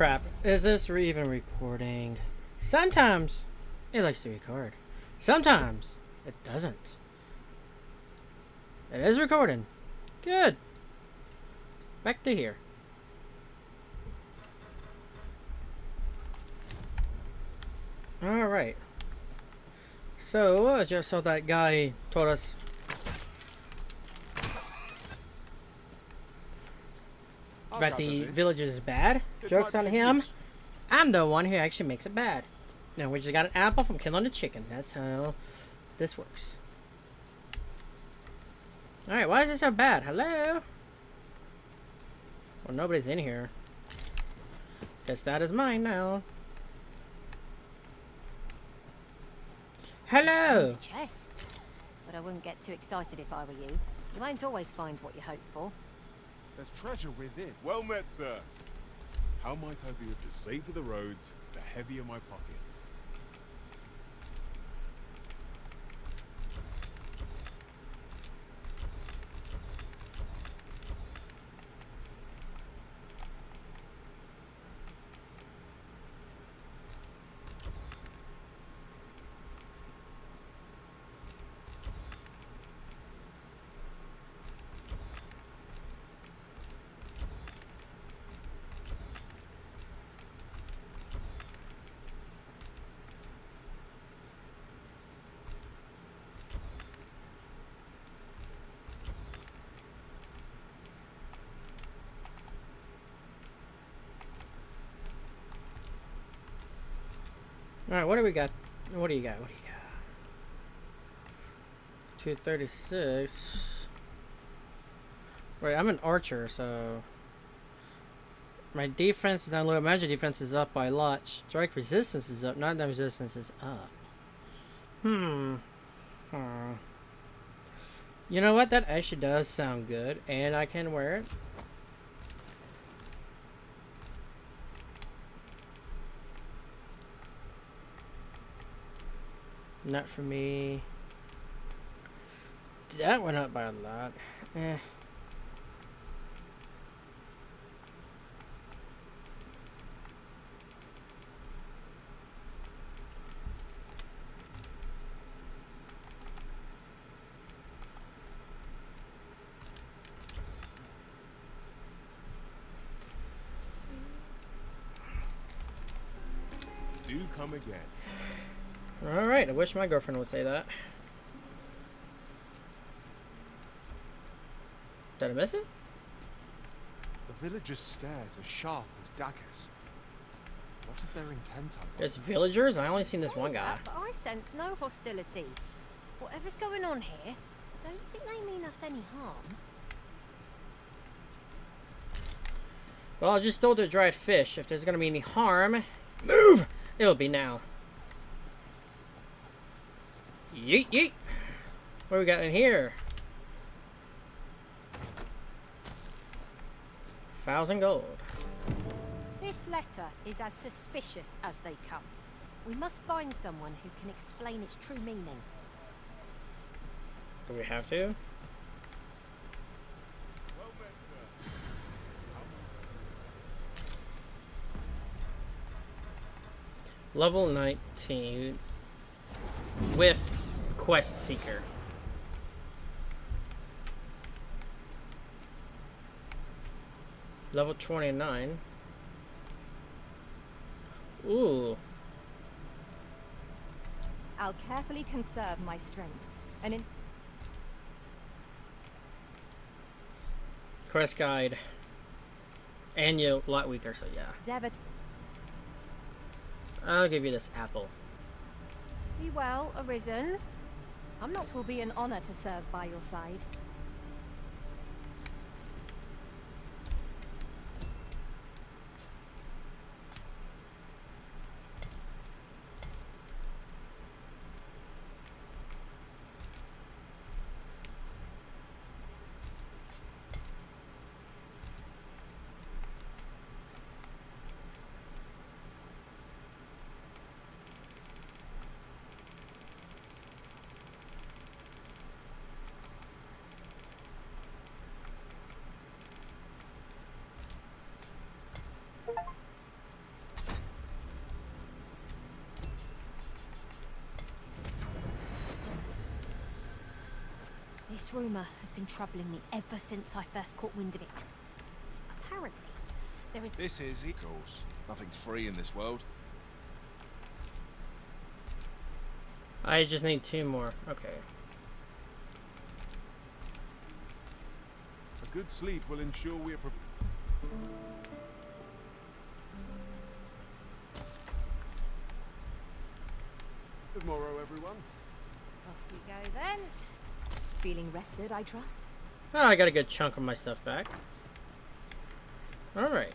Crap. Is this even recording? Sometimes it likes to record. Sometimes it doesn't. It is recording. Good. Back to here. Alright. So, I just saw that guy told us that the village is bad. Joke's on him. I'm the one who actually makes it bad. Now, we just got an apple from killing a chicken. That's how this works. Alright, why is it so bad? Hello? Well, nobody's in here. Guess that is mine now. Hello! Chest. But I wouldn't get too excited if I were you. You won't always find what you hope for. There's treasure within. Well met, sir. How might I be? The safer the roads, the heavier my pockets. Alright, what do we got? What do you got? What do you got? 236. Right, I'm an archer, so my defense is down low. Magic defense is up by a lot. Strike resistance is up. Knockdown resistance is up. You know what? That actually does sound good, and I can wear it. Not for me. That went up by a lot. Eh. Do come again. Alright, I wish my girlfriend would say that. Did I miss it? The villagers' stares are sharp as daggers. What if they're intent on? There's villagers? I only seen this one guy. But I sense no hostility. Whatever's going on here, I don't think they mean us any harm. Well, I just stole the dried fish. If there's gonna be any harm, move! It'll be now. Yeet yeet! What do we got in here? 1,000 gold. This letter is as suspicious as they come. We must find someone who can explain its true meaning. Do we have to? Well met, sir. Level 19 with Quest Seeker. Level 29. Ooh. I'll carefully conserve my strength, and in Quest Guide. And you're a lot weaker, so yeah. endeavor I'll give you this apple. Be well, Arisen. I'm not. It will be an honor to serve by your side. This rumour has been troubling me ever since I first caught wind of it. Apparently, there is... This is, of course. Nothing's free in this world. I just need 2 more. Okay. A good sleep will ensure we are prepared. Good morrow, everyone. Off we go then. Feeling rested, I trust? Oh, I got a good chunk of my stuff back. Alright.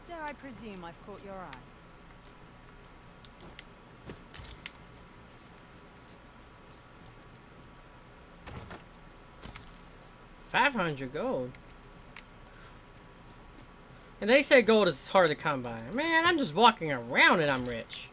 Dare I presume I've caught your eye? $500 gold. And they say gold is hard to come by. Man, I'm just walking around and I'm rich.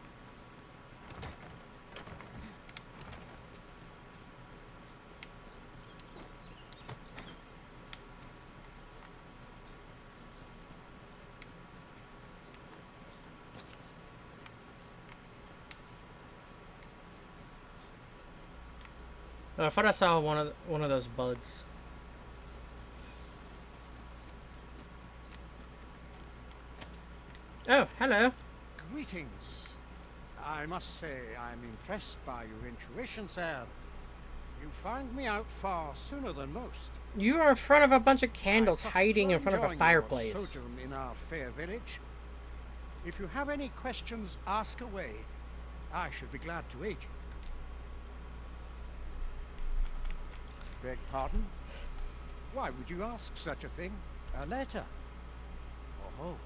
Oh, I thought I saw one of those bugs. Oh, hello. Greetings. I must say I'm impressed by your intuition, sir. You found me out far sooner than most. You are in front of a bunch of I candles trust hiding you're in front of a enjoying fireplace. your sojourn in our fair village. If you have any questions, ask away. I should be glad to aid you. Beg pardon? Why would you ask such a thing? A letter? Oh,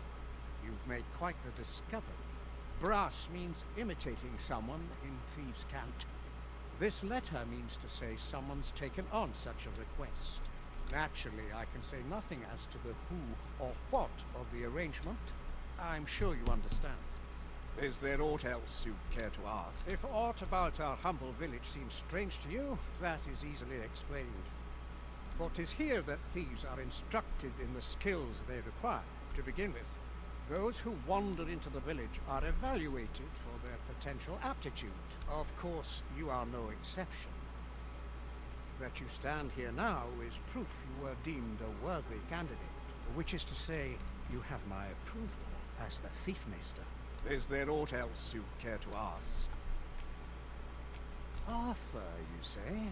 you've made quite the discovery. Brass means imitating someone in thieves' cant. This letter means to say someone's taken on such a request. Naturally, I can say nothing as to the who or what of the arrangement. I'm sure you understand. Is there aught else you care to ask? If aught about our humble village seems strange to you, that is easily explained. For 'tis here that thieves are instructed in the skills they require. To begin with, those who wander into the village are evaluated for their potential aptitude. Of course, you are no exception. That you stand here now is proof you were deemed a worthy candidate, which is to say, you have my approval as the Thiefmeister. Is there aught else you care to ask? Arthur, you say?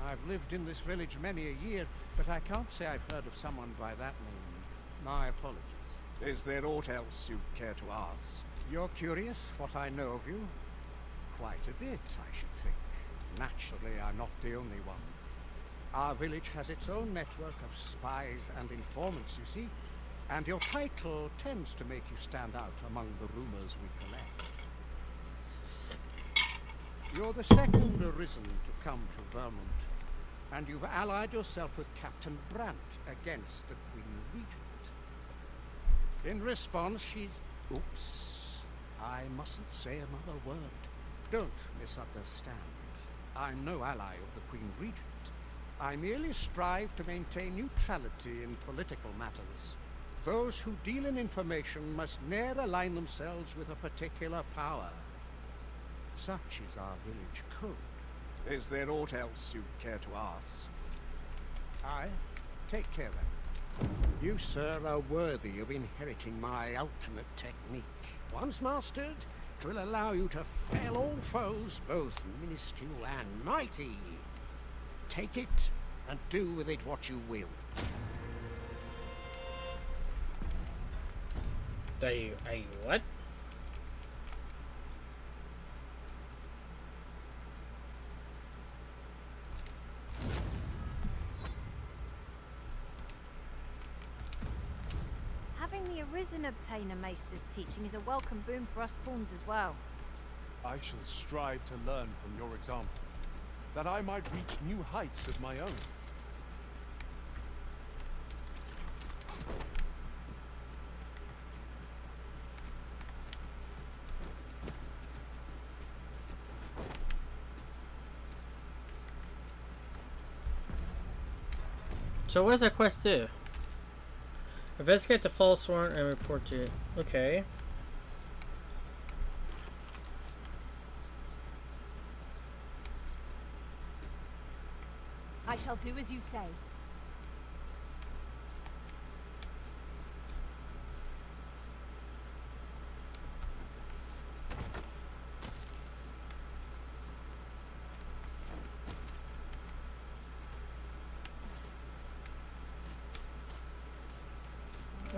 I've lived in this village many a year, but I can't say I've heard of someone by that name. My apologies. Is there aught else you care to ask? You're curious what I know of you? Quite a bit, I should think. Naturally, I'm not the only one. Our village has its own network of spies and informants, you see, and your title tends to make you stand out among the rumors we collect. You're the second arisen to come to Vermont, and you've allied yourself with Captain Brant against the Queen Regent. In response, she's... Oops. I mustn't say another word. Don't misunderstand. I'm no ally of the Queen Regent. I merely strive to maintain neutrality in political matters. Those who deal in information must ne'er align themselves with a particular power. Such is our village code. Is there aught else you care to ask? Aye. Take care then. You, sir, are worthy of inheriting my ultimate technique. Once mastered, it will allow you to fell all foes, both minuscule and mighty. Take it, and do with it what you will. Are you what? Having the Arisen obtain a Maester's teaching is a welcome boon for us pawns as well. I shall strive to learn from your example, that I might reach new heights of my own. So what does that quest do? Investigate the false sworn and report to it. Okay. I shall do as you say.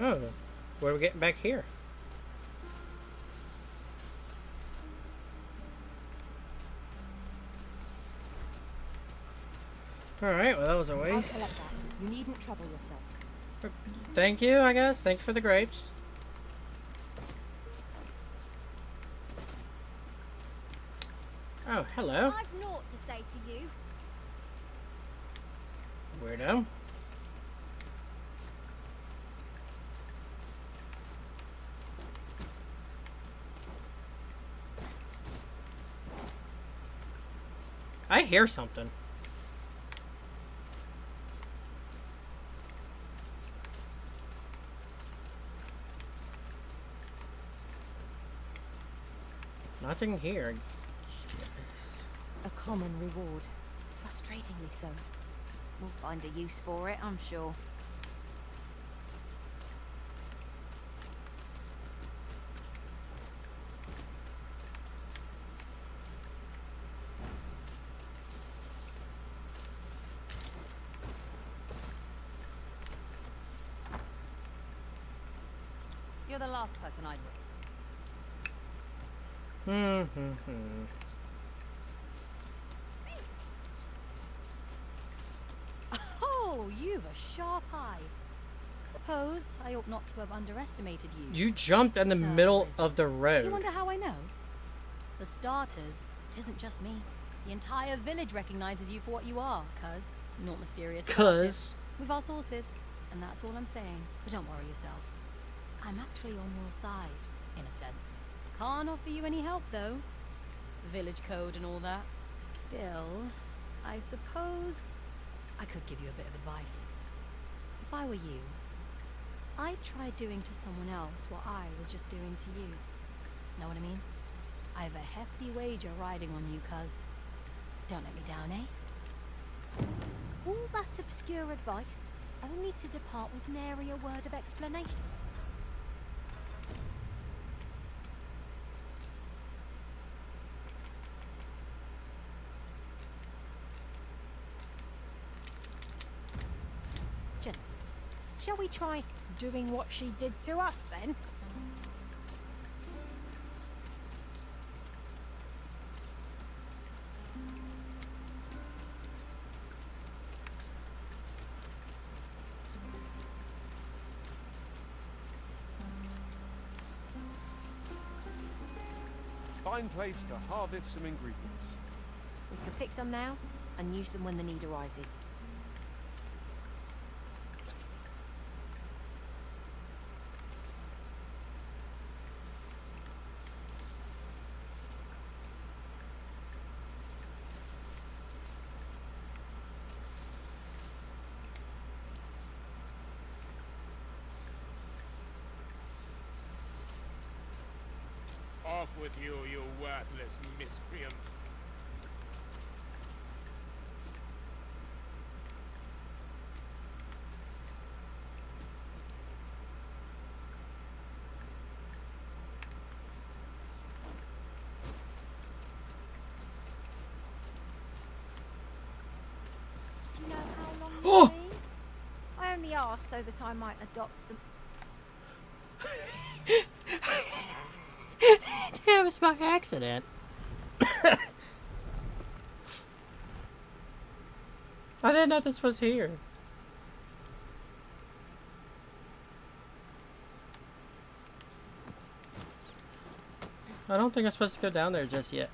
Oh, what are we getting back here? Alright, well that was a I'll waste. collect that. You needn't trouble yourself. Thank you, I guess. Thank you for the grapes. Oh, hello. I've naught to say to you. Weirdo. I hear something. Nothing here. A common reward. Frustratingly so. We'll find a use for it, I'm sure. You're the last person I'd Oh, you've a sharp eye. Suppose I ought not to have underestimated you. You jumped in the Sir middle Risen. of the road. You wonder how I know? For starters, it isn't just me. The entire village recognizes you for what you are, cuz. Not mysterious about it. Cuz. We've our sources, and that's all I'm saying. But don't worry yourself. I'm actually on your side, in a sense. Can't offer you any help, though. Village code and all that. Still, I suppose I could give you a bit of advice. If I were you, I'd try doing to someone else what I was just doing to you. Know what I mean? I have a hefty wager riding on you, cuz. Don't let me down, eh? All that obscure advice, only to depart with nary a word of explanation. Jenna, shall we try doing what she did to us, then? Fine place to harvest some ingredients. We can pick some now and use them when the need arises. Off with you, you worthless miscreant. Do you know how long Oh! they'll be? I only asked so that I might adopt them. That was by accident. I didn't know this was here. I don't think I'm supposed to go down there just yet.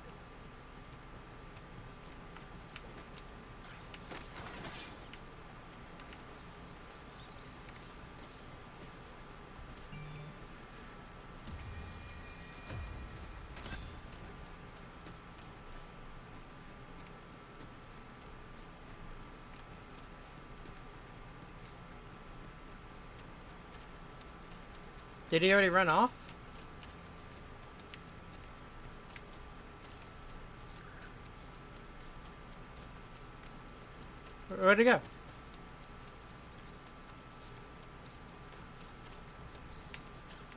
Did he already run off? Where'd he go?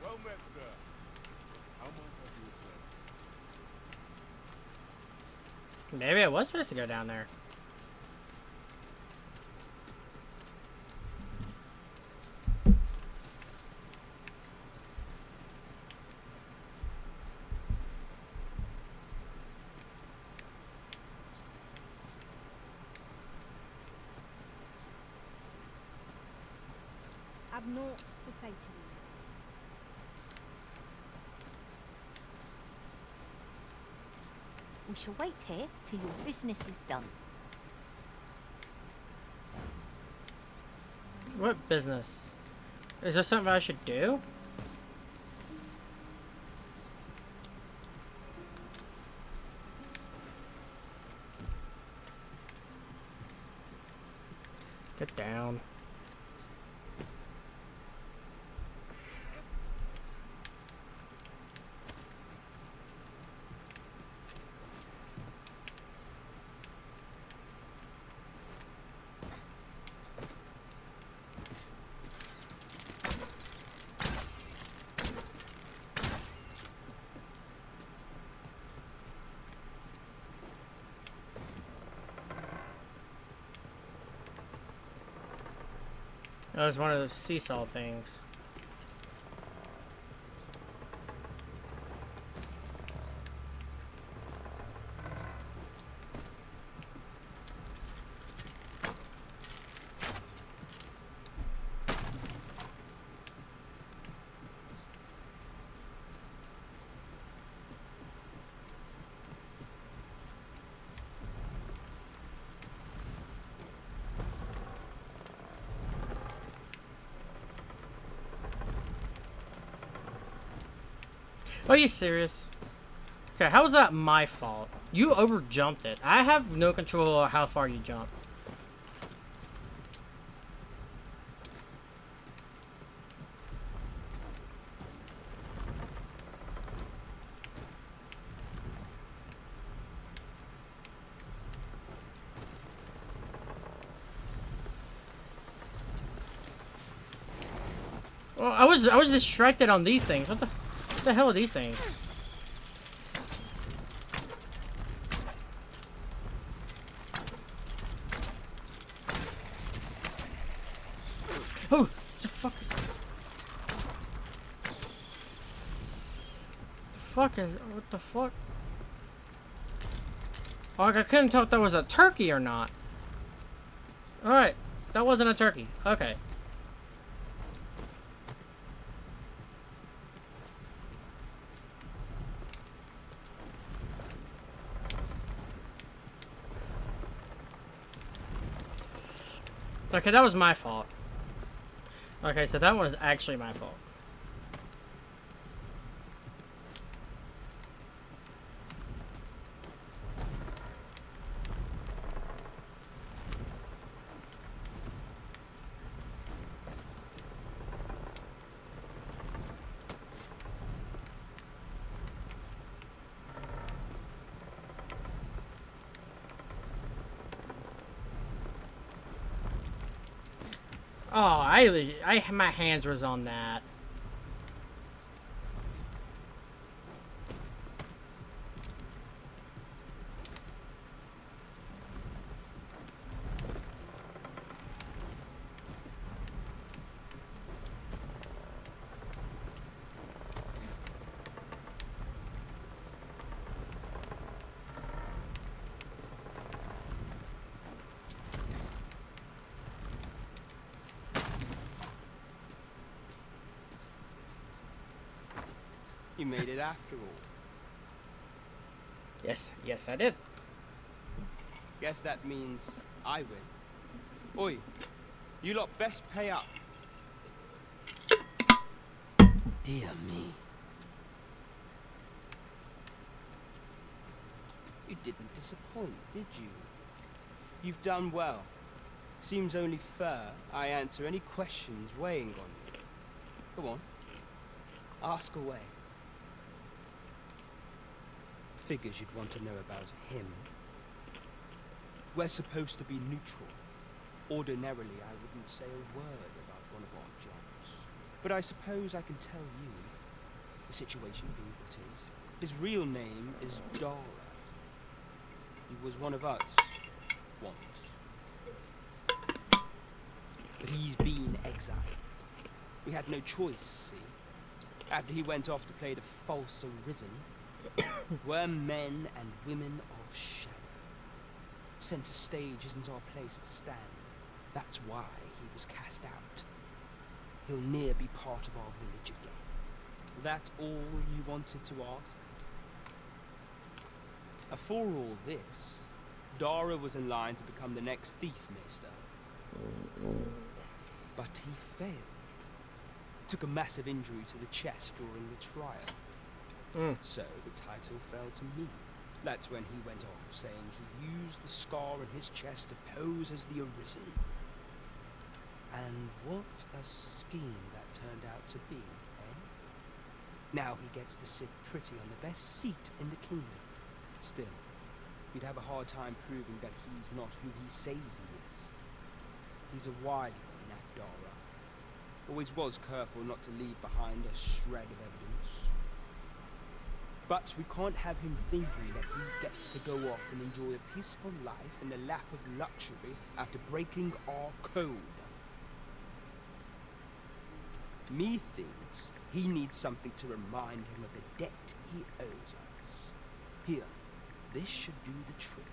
Well met, sir. How might I be of service? Maybe I was supposed to go down there. I've naught to say to you. We shall wait here till your business is done. What business? Is there something I should do? Get down. That was one of those seesaw things. Are you serious? Okay, how was that my fault? You over jumped it. I have no control over how far you jump. Well, I was distracted on these things. What the hell are these things? Oh, the fuck? The fuck is? What the fuck? Oh, like I couldn't tell if that was a turkey or not. All right, that wasn't a turkey. Okay. Okay, that was my fault. Okay, so that one is actually my fault. Oh, my hands was on that. You made it after all. Yes, I did. Guess that means I win. Oi, you lot best pay up. Dear me. You didn't disappoint, did you? You've done well. Seems only fair I answer any questions weighing on you. Go on. Ask away. Figures you'd want to know about him. We're supposed to be neutral. Ordinarily, I wouldn't say a word about one of our jobs. But I suppose I can tell you, the situation being what is. His real name is Dara. He was one of us, once. But he's been exiled. We had no choice, see? After he went off to play the false arisen, we're men and women of shadow. Center stage isn't our place to stand. That's why he was cast out. He'll ne'er be part of our village again. That all you wanted to ask? For all this, Dara was in line to become the next thief, mister. But he failed. Took a massive injury to the chest during the trial. So the title fell to me. That's when he went off, saying he used the scar on his chest to pose as the Arisen. And what a scheme that turned out to be, eh? Now he gets to sit pretty on the best seat in the kingdom. Still, you'd have a hard time proving that he's not who he says he is. He's a wily one, that Dara. Always was careful not to leave behind a shred of evidence. But we can't have him thinking that he gets to go off and enjoy a peaceful life in the lap of luxury after breaking our code. Methinks he needs something to remind him of the debt he owes us. Here, this should do the trick.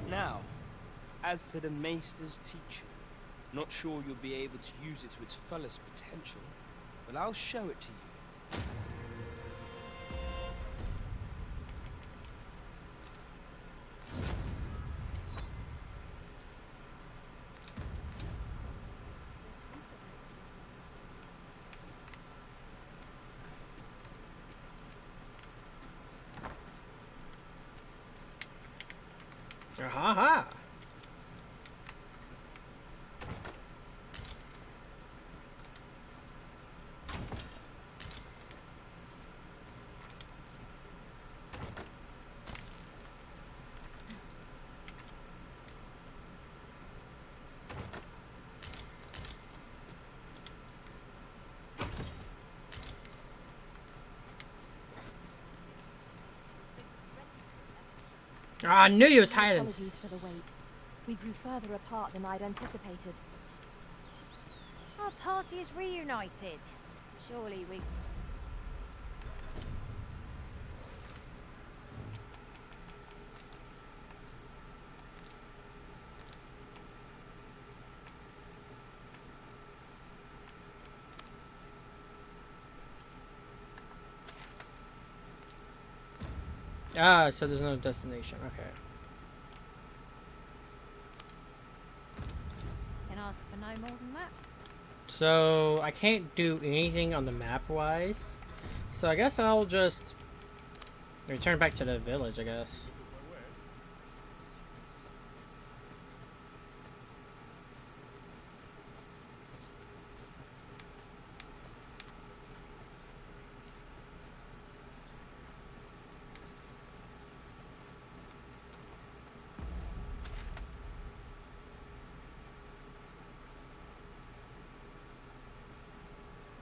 Now, as to the Maester's teaching, not sure you'll be able to use it to its fullest potential, but I'll show it to you. Ha. I knew you was hiding. Apologies for the wait. We grew further apart than I'd anticipated. Our party is reunited. Surely we... Ah, so there's no destination. Okay. Can ask for no more than that. So I can't do anything on the map wise. So I guess I'll just return back to the village, I guess.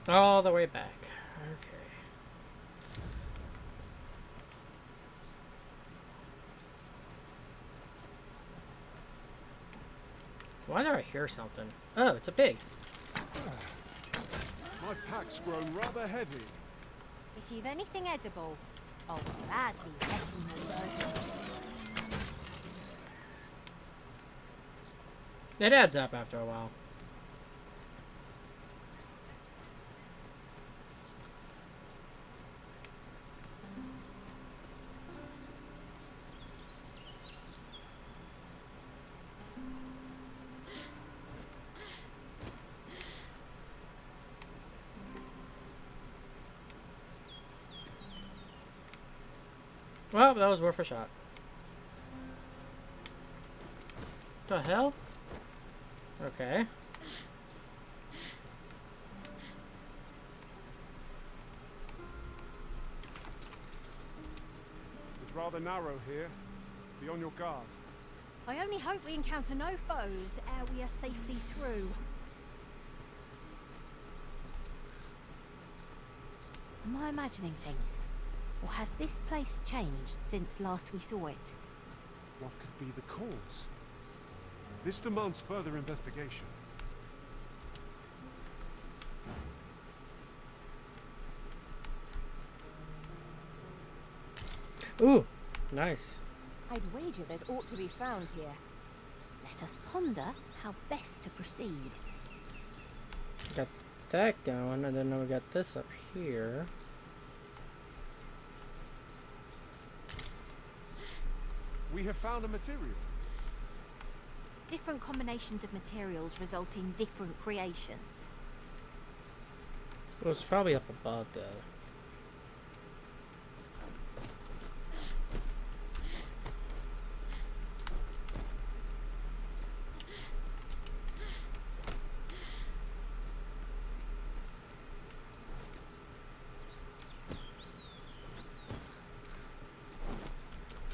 All the way back. Okay. Why do I hear something? Oh, it's a pig. My pack's grown rather heavy. If you've anything edible, I'll gladly lessen your burden. It adds up after a while. Well, that was worth a shot. The hell? Okay. It's rather narrow here. Be on your guard. I only hope we encounter no foes ere we are safely through. Am I imagining things? Or has this place changed since last we saw it? What could be the cause? This demands further investigation. Ooh, nice. I'd wager there's ought to be found here. Let us ponder how best to proceed. Got that going, and then we got this up here. We have found a material. Different combinations of materials result in different creations. Well, it's probably up above though.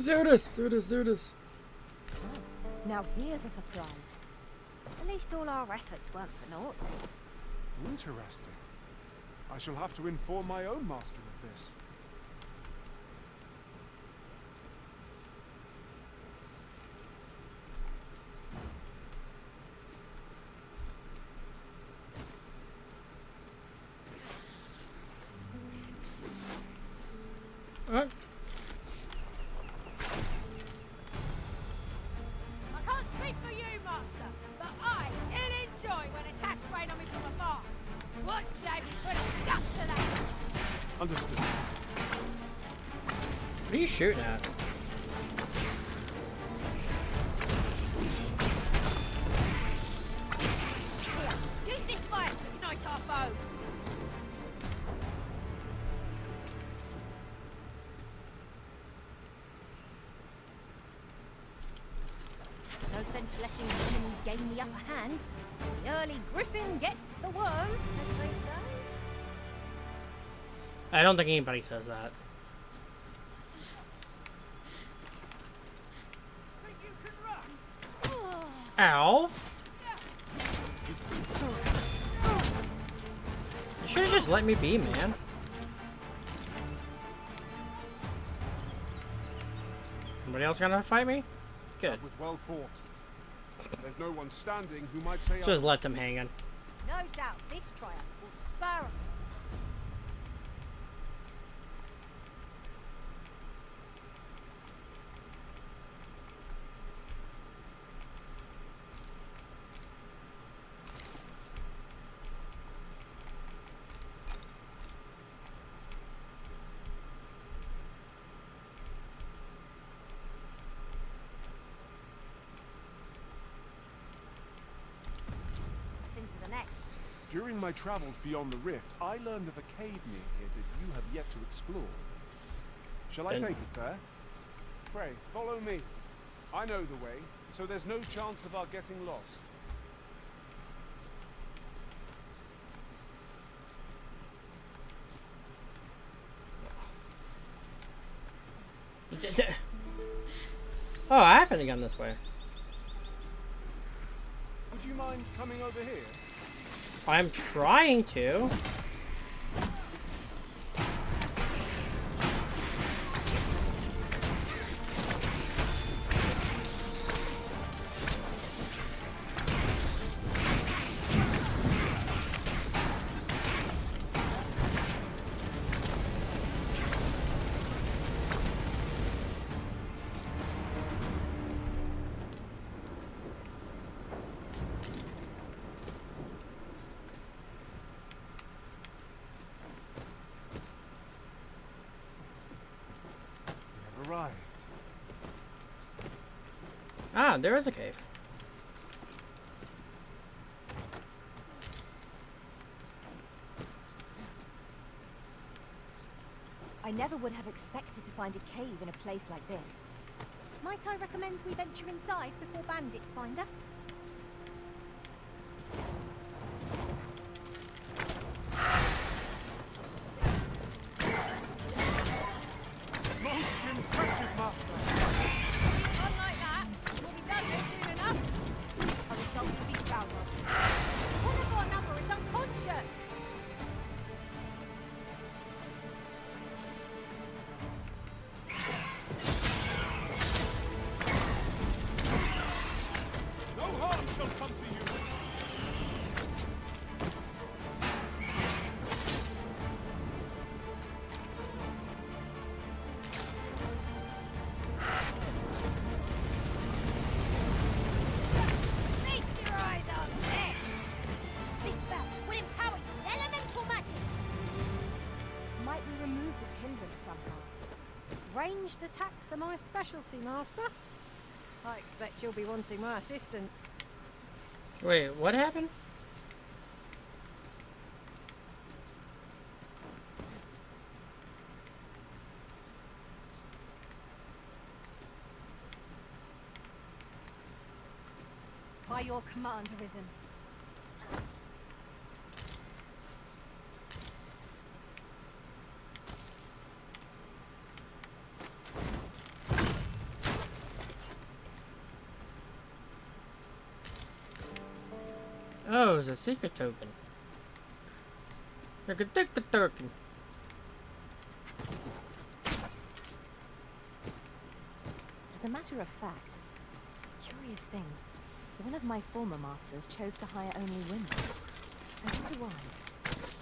There it is! There it is! There it is! Now here's a surprise. At least all our efforts weren't for naught. Interesting. I shall have to inform my own master of this. Alright. I can't speak for you, Master, but I enjoy when attacks rain on me from afar. What say we put a stop to that? Understood. What are you shooting at? Here, use this fire to ignite our foes. No sense letting the enemy gain the upper hand. The early griffin gets the worm, as they say. I don't think anybody says that. Ow! You should have just let me be, man. Somebody else gonna fight me? Good. That was well fought. There's no one standing who might say Just let them hanging. No doubt this triumph will spur on. Into the next. During my travels beyond the rift, I learned of a cave near here that you have yet to explore. Shall I Then- take us there? Pray, follow me. I know the way, so there's no chance of our getting lost. Oh, I haven't gone this way. Would you mind coming over here? I'm trying to. We have arrived. Ah, there is a cave. I never would have expected to find a cave in a place like this. Might I recommend we venture inside before bandits find us? Most impressive, Master! Not like that. We'll be done here soon enough. A result to be proud of. One of our number is unconscious. No harm shall come to you! Feast your eyes on this. This spell will empower you with elemental magic. Might we remove this hindrance somehow? Ranged attacks are my specialty, Master. I expect you'll be wanting my assistance. Wait, what happened? By your command, Arisen. Oh, it's a secret token. Token. As a matter of fact, curious thing. One of my former masters chose to hire only women. And so do I.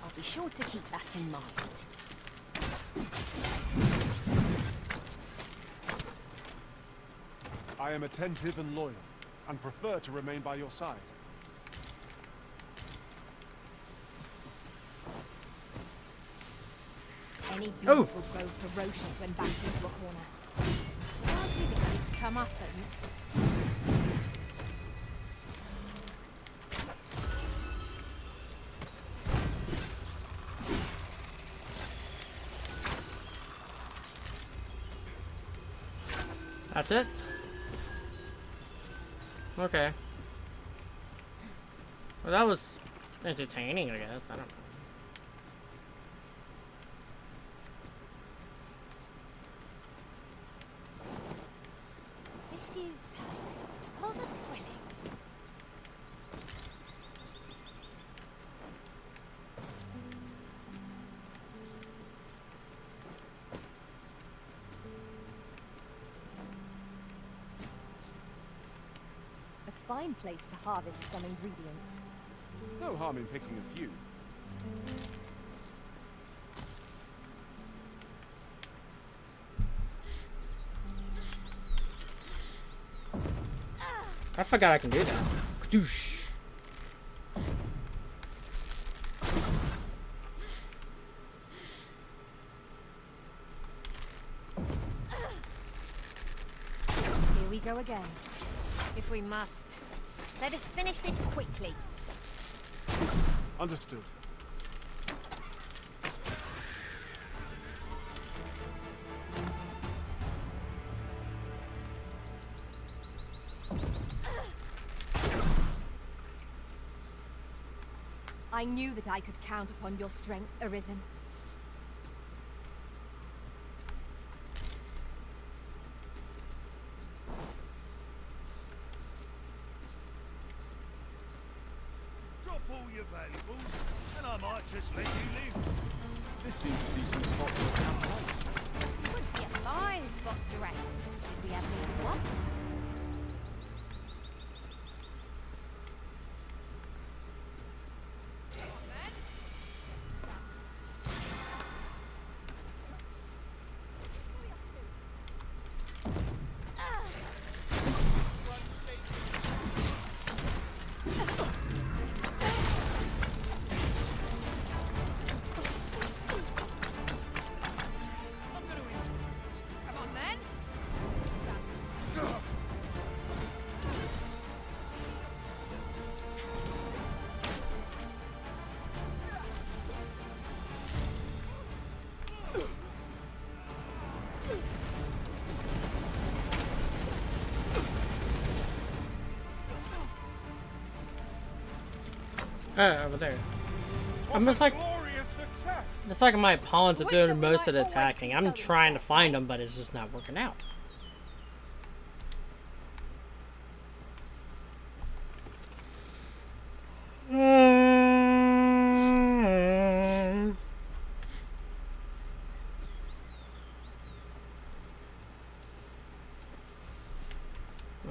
I'll be sure to keep that in mind. I am attentive and loyal, and prefer to remain by your side. Any beast Oh. will grow ferocious when backed into a corner. Shall I give it its comeuppance? That's it? Okay. Well, that was entertaining, I guess. I don't know. This is rather thrilling. A fine place to harvest some ingredients. No harm in picking a few. I forgot I can do that. Kadoosh. Here we go again. If we must. Let us finish this quickly. Understood. I knew that I could count upon your strength, Arisen. Drop all your valuables, and I might just let you live. This seems a decent spot for a campaign. Would be a fine spot to rest. Did we ever need one? I'm gonna enjoy this. Come on then. Over there. I'm just like, glorious success! it's like my opponents are Wouldn't doing we most of the might always attacking. be I'm so trying to instead, find eh? them, but it's just not working out.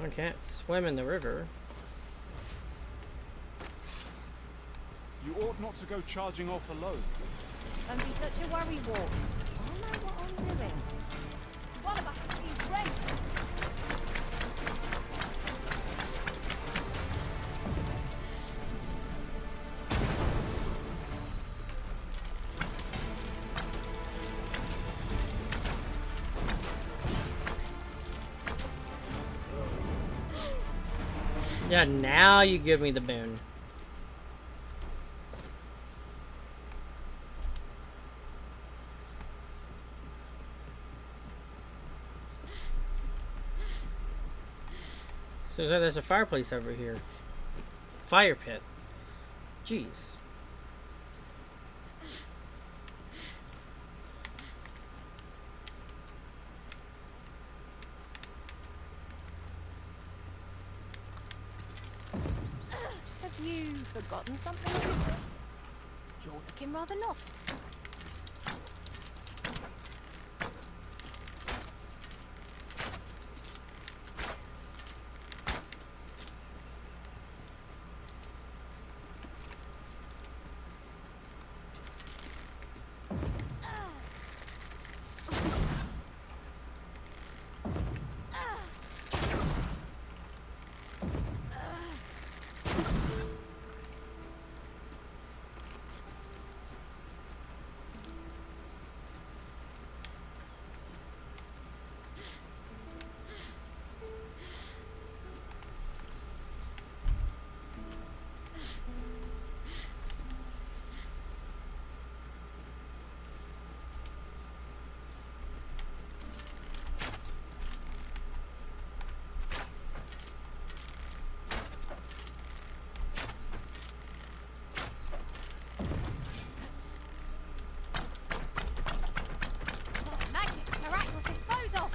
I can't swim in the river. You ought not to go charging off alone. Don't be such a worry, Wart. I know what I'm doing. One of us will be great. Yeah, now you give me the boon. So there's a fireplace over here. Fire pit. Jeez. Have you forgotten something, officer? You're looking rather lost. Magics are at your disposal.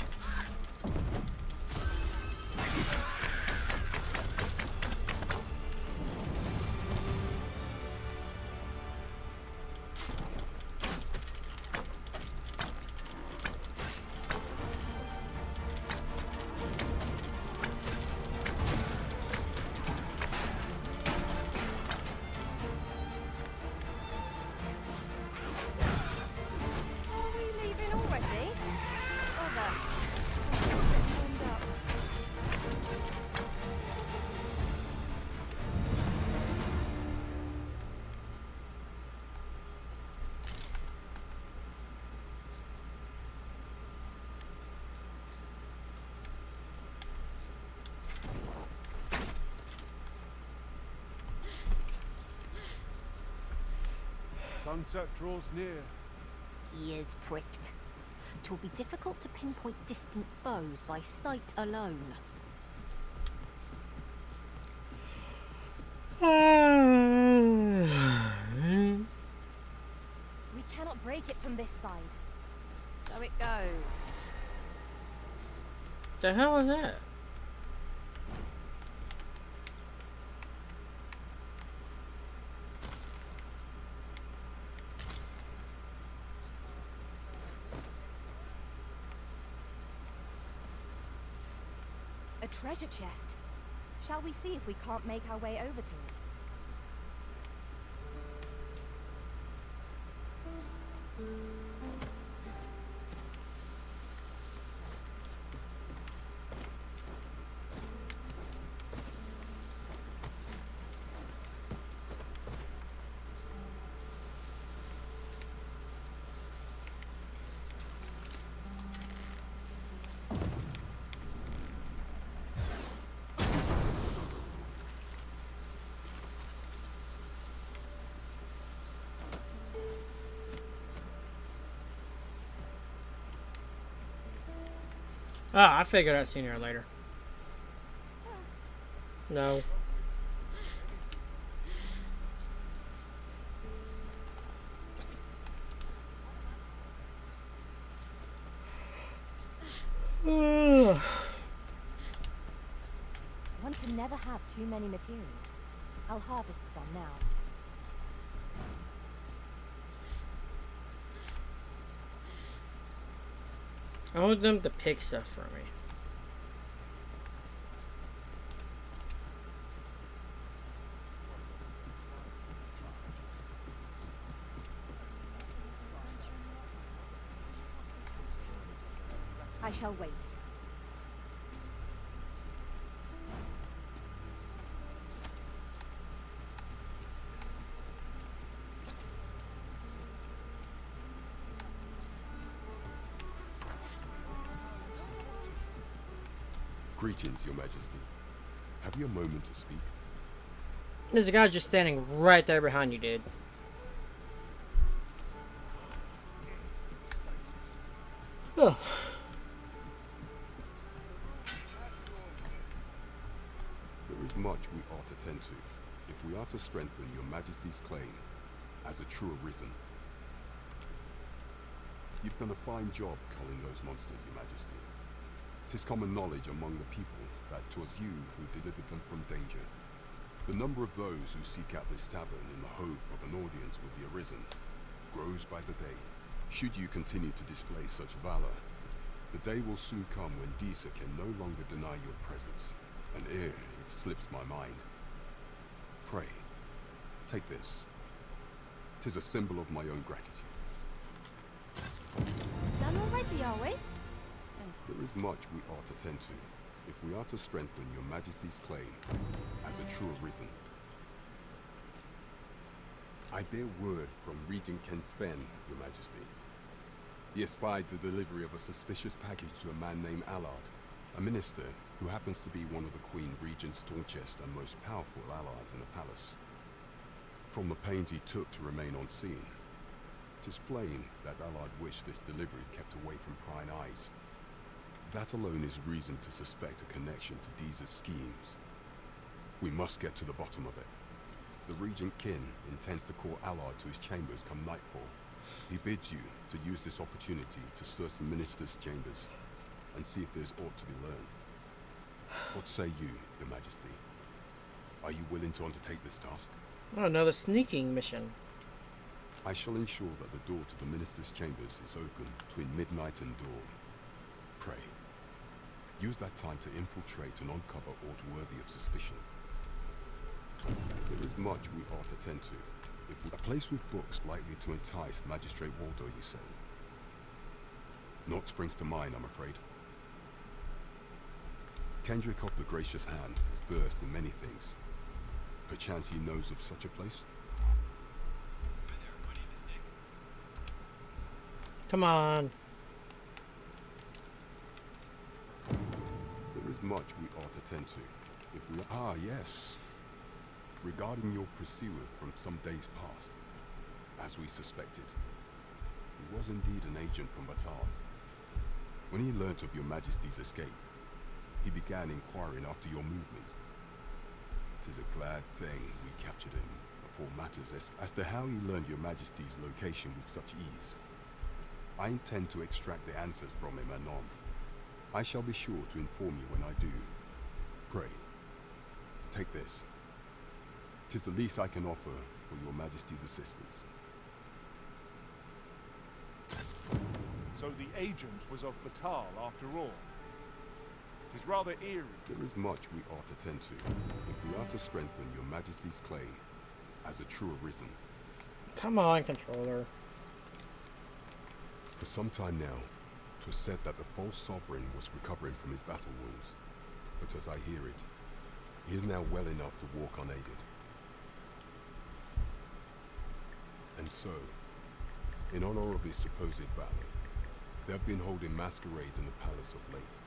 Are we leaving already? Bother. Warmed up. Sunset draws near. Ears pricked. 'Twill be difficult to pinpoint distant foes by sight alone. We cannot break it from this side. So it goes. The hell is that? A treasure chest. Shall we see if we can't make our way over to it? Ah, I figured out sooner or later. No. One can never have too many materials. I'll harvest some now. I want them to pick stuff for me. I shall wait. Greetings, Your Majesty. Have you a moment to speak? There's a guy just standing right there behind you, dude. Oh. There is much we ought to tend to, if we are to strengthen Your Majesty's claim as a true arisen. You've done a fine job culling those monsters, Your Majesty. 'Tis common knowledge among the people that 'twas you who delivered them from danger. The number of those who seek out this tavern in the hope of an audience with the Arisen grows by the day. Should you continue to display such valor, the day will soon come when Disa can no longer deny your presence, and ere it slips my mind. Pray, take this. 'Tis a symbol of my own gratitude. Done already, are we? There is much we ought to tend to, if we are to strengthen Your Majesty's claim as a true arisen. I bear word from Regent Ken Sven, Your Majesty. He espied the delivery of a suspicious package to a man named Allard, a minister who happens to be one of the Queen Regent's staunchest and most powerful allies in the palace. From the pains he took to remain unseen, 'tis plain that Allard wished this delivery kept away from prying eyes. That alone is reason to suspect a connection to Disa's schemes. We must get to the bottom of it. The Regent Kin intends to call Allard to his chambers come nightfall. He bids you to use this opportunity to search the minister's chambers and see if there's aught to be learned. What say you, Your Majesty? Are you willing to undertake this task? Oh, another sneaking mission. I shall ensure that the door to the minister's chambers is open between midnight and dawn. Pray, use that time to infiltrate and uncover aught worthy of suspicion. There is much we ought to tend to. A place with books likely to entice Magistrate Waldo, you say? Naught springs to mind, I'm afraid. Kendrick of the Gracious Hand is versed in many things. Perchance he knows of such a place? Come on. There is much we ought to tend to. If we... Ah, yes. Regarding your pursuer from some days past, as we suspected, he was indeed an agent from Batal. When he learnt of Your Majesty's escape, he began inquiring after your movements. 'Tis a glad thing we captured him before matters as to how he learned Your Majesty's location with such ease. I intend to extract the answers from him anon. I shall be sure to inform you when I do. Pray, take this. 'Tis the least I can offer for Your Majesty's assistance. So the agent was of Batal after all. It is rather eerie. There is much we ought to tend to, if we are to strengthen Your Majesty's claim as a true arisen. Come on, controller. For some time now, 'twas said that the false sovereign was recovering from his battle wounds. But as I hear it, he is now well enough to walk unaided. And so, in honor of his supposed valor, they have been holding masquerade in the palace of late.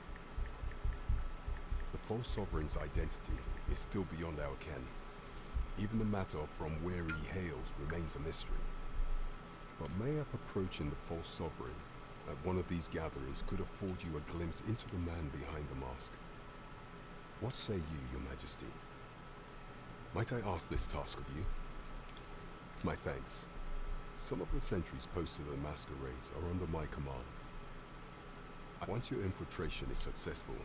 The false sovereign's identity is still beyond our ken. Even the matter of from where he hails remains a mystery. But mayhap approaching the false sovereign at one of these gatherings could afford you a glimpse into the man behind the mask. What say you, Your Majesty? Might I ask this task of you? My thanks. Some of the sentries posted at the masquerades are under my command. Once your infiltration is successful,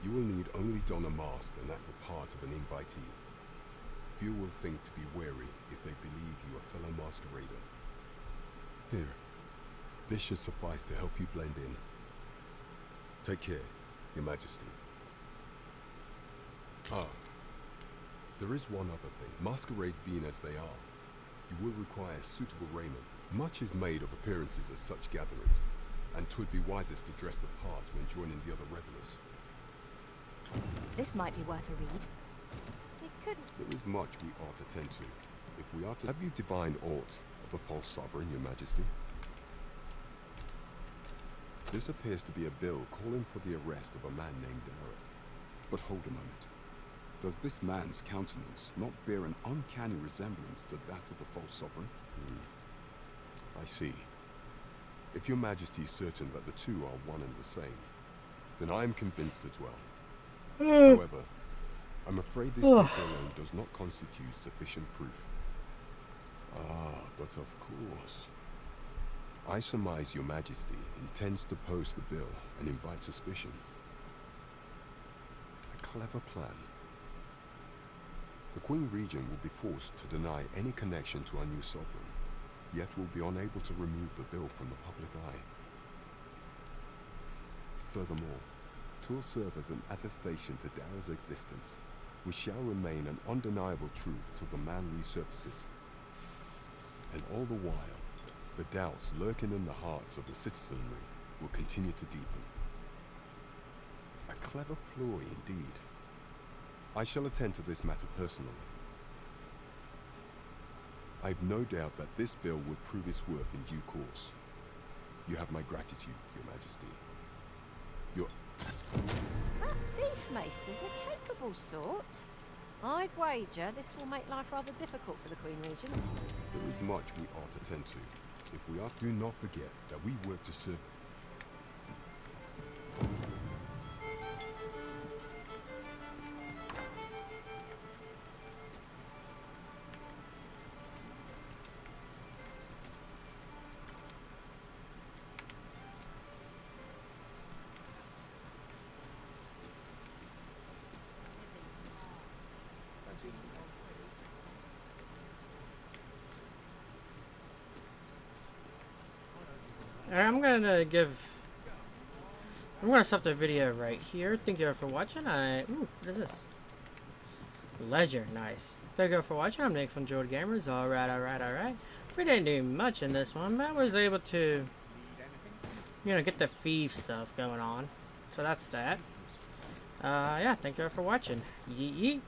you will need only don a mask and act the part of an invitee. Few will think to be wary if they believe you a fellow masquerader. Here, this should suffice to help you blend in. Take care, Your Majesty. Ah, there is one other thing. Masquerades being as they are, you will require suitable raiment. Much is made of appearances at such gatherings, and 'twould be wisest to dress the part when joining the other revelers. This might be worth a read. It couldn't. There is much we ought to tend to. If we are to... Have you divined aught of the false sovereign, Your Majesty? This appears to be a bill calling for the arrest of a man named Dara. But hold a moment. Does this man's countenance not bear an uncanny resemblance to that of the false sovereign? I see. If Your Majesty is certain that the two are one and the same, then I am convinced as well. However, I'm afraid this paper alone does not constitute sufficient proof. Ah, but of course. I surmise Your Majesty intends to post the bill and invite suspicion. A clever plan. The Queen Regent will be forced to deny any connection to our new sovereign, yet will be unable to remove the bill from the public eye. Furthermore, 'twill serve as an attestation to Dara's existence, which shall remain an undeniable truth till the man resurfaces. And all the while, the doubts lurking in the hearts of the citizenry will continue to deepen. A clever ploy indeed. I shall attend to this matter personally. I've no doubt that this bill would prove its worth in due course. You have my gratitude, Your Majesty. That thief maester's a capable sort. I'd wager this will make life rather difficult for the Queen Regent. There is much we ought to tend to. If we are, do not forget that we work to serve. I'm gonna stop the video right here. Thank you all for watching. Ooh, what is this? Ledger, nice. Thank you all for watching. I'm Nick from Jordan Gamers. Alright. We didn't do much in this one, but I was able to, get the thief stuff going on. So that's that. Yeah, thank you all for watching. Yeet.